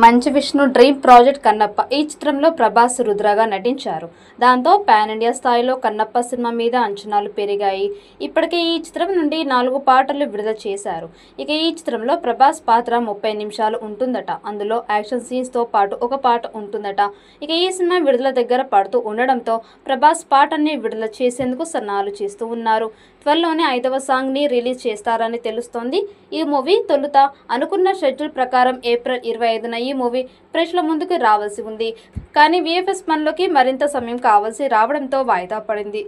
Manchu Vishnu dream project Kannappa ఈ చిత్రంలో ప్రభాస్ రుద్రగా నటించారు. దాంతో పాన్ ఇండియా స్థాయిలో కన్నప్ప సినిమా మీద అంచనాలు పెరిగాయి. ఇప్పటికే ఈ చిత్రం నుండి 4 పాటలు విడుదల చేశారు. ఇక ఈ చిత్రంలో ప్రభాస్ పాత్ర 30 నిమిషాలు ఉంటుందట. అందులో యాక్షన్ సీన్స్ తో పాటు ఒక పాట ఉంటుందట. ఇక ఈ సినిమా విడుదల దగ్గర పడుతూ ఉండడంతో ప్రభాస్ పాటని విడుదల చేసేందుకు సన్నాహాలు చేస్తూ ఉన్నారు. త్వరలోనే 5వ సాంగ్ ని రిలీజ్ చేస్తారని తెలుస్తోంది. ఈ మూవీ తొలుత అనుకున్న షెడ్యూల్ ప్రకారం ఏప్రిల్ 25న ఈ మూవీ ప్రేక్షకుల ముందుకు రావాల్సి ఉంది. కానీ VFX పనులకి మరింత సమయం కావాల్సి రావడంతో వాయిదా పడింది.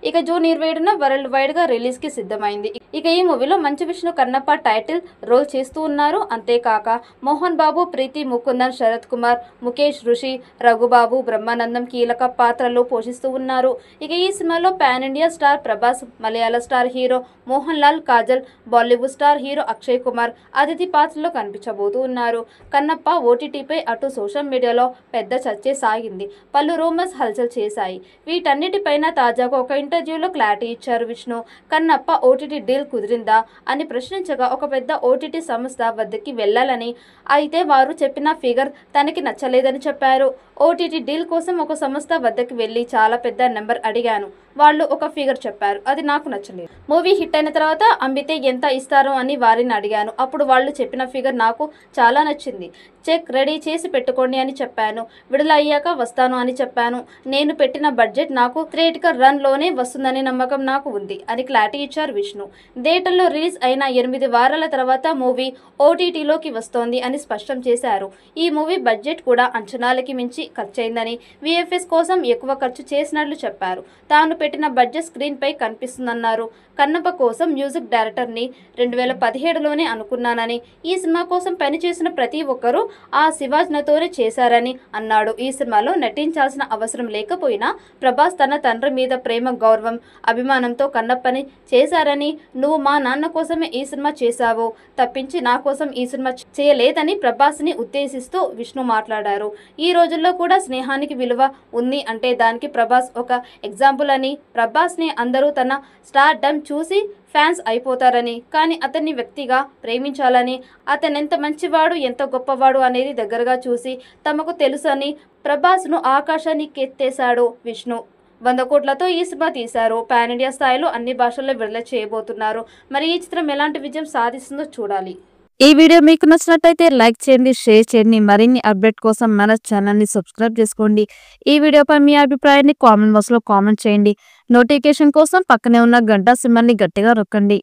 ఇక జూన్ 27న వరల్డ్ వైడ్ గా రిలీజ్ కి సిద్ధమైంది. ఇక ఈ మూవీలో మంచు విష్ణు కన్నప్ప టైటిల్ రోల్ చేస్తూ ఉన్నారు. అంతేకాక మోహన్ బాబు, ప్రీతి ముకుందన్, శరత్ కుమార్, ముఖేష్ రుషి, రఘుబాబు, బ్రహ్మానందం కీలక పాత్రలు పోషిస్తూ ఉన్నారు. ఇక ఈ సినిమాలో పాన్ ఇండియా స్టార్ ప్రభాస్, మలయాళ star hero Mohan Lal, Kajal, Bollywood star hero Akshay Kumar అతిథి పాత్రలో కనిపించబోతూ ఉన్నారు. కన్నప్ప ఓటీటీపై అటు సోషల్ మీడియాలో పెద్ద చర్చే సాగింది. పలు రూమర్స్ హల్చల్ చేశాయి. వీటన్నిటిపైన తాజాగా ఒక ఇంటర్వ్యూలో క్లారిటీ ఇచ్చారు విష్ణు. కన్నప్ప ఓటీటీ డీల్ కుదిరిందా అని ప్రశ్నించగా ఒక పెద్ద ఓటీటీ సంస్థ వద్దకి వెళ్లాలని, అయితే వారు చెప్పిన ఫిగర్ తనకి నచ్చలేదని చెప్పారు. ఓటీటీ డీల్ కోసం ఒక సంస్థ వద్దకి వెళ్లి చాలా పెద్ద నెంబర్ అడిగాను. వాళ్ళు ఒక ఫిగర్ చెప్పారు. అది నాకు నచ్చలేదు. మూవీ హిట్ అయిన తర్వాత అమ్మితే ఎంత ఇస్తారు అని వారిని అడిగాను. అప్పుడు వాళ్ళు చెప్పిన ఫిగర్ నాకు చాలా నచ్చింది. చెక్ రెడీ చేసి పెట్టుకోండి అని చెప్పాను. విడుదల అయ్యాక వస్తాను అని చెప్పాను. నేను పెట్టిన బడ్జెట్ నాకు థియేటికల్ రన్ లోనే వస్తుందని నమ్మకం నాకు ఉంది అని క్లారిటీ ఇచ్చారు విష్ణు. థియేటర్లో రిలీజ్ అయిన 8 వారాల తర్వాత మూవీ ఓటీటీలోకి వస్తోంది అని స్పష్టం చేశారు. ఈ మూవీ బడ్జెట్ కూడా అంచనాలకి మించి ఖర్చయిందని, VFX కోసం ఎక్కువ ఖర్చు చేసినట్లు చెప్పారు. తాను పెట్టిన బడ్జెట్ స్క్రీన్ పై కనిపిస్తుందన్నారు. కన్నప్ప కోసం మ్యూజిక్ డైరెక్టర్ని 2017లోనే అనుకున్నానని, ఈ సినిమా కోసం పనిచేసిన ప్రతి ఒక్కరూ ఆ శివాజ్ఞతోనే చేశారని అన్నాడు. ఈ సినిమాలో నటించాల్సిన అవసరం లేకపోయినా ప్రభాస్ తన తండ్రి మీద ప్రేమ, గౌరవం, అభిమానంతో కన్నప్పని చేశారని, నువ్వు మా నాన్న కోసమే ఈ సినిమా చేశావు తప్పించి నా కోసం ఈ సినిమా చేయలేదని ప్రభాస్ని ఉద్దేశిస్తూ విష్ణు మాట్లాడారు. ఈ రోజుల్లో కూడా స్నేహానికి విలువ ఉంది అంటే దానికి ప్రభాస్ ఒక ఎగ్జాంపుల్ అని, ప్రభాస్ని అందరూ తన స్టార్ డమ్ చూసి ఫ్యాన్స్ అయిపోతారని, కానీ అతన్ని వ్యక్తిగా ప్రేమించాలని, అతనెంత మంచివాడు, ఎంత గొప్పవాడు అనేది దగ్గరగా చూసి తమకు తెలుసు అని ప్రభాస్ను ఆకాశానికి ఎత్తేశాడు విష్ణు. 100 కోట్లతో ఈ సినిమా తీశారు. పాన్ ఇండియా స్థాయిలో అన్ని భాషల్లో విడుదల చేయబోతున్నారు. మరి ఈ చిత్రం ఎలాంటి విజయం సాధిస్తుందో చూడాలి. ఈ వీడియో మీకు నచ్చినట్లయితే లైక్ చేయండి, షేర్ చేయండి. మరిన్ని అప్డేట్ కోసం మన ఛానల్ని సబ్స్క్రైబ్ చేసుకోండి. ఈ వీడియోపై మీ అభిప్రాయాన్ని కామెంట్ బాక్స్లో కామెంట్ చేయండి. నోటిఫికేషన్ కోసం పక్కనే ఉన్న గంట సింబల్ని గట్టిగా నొక్కండి.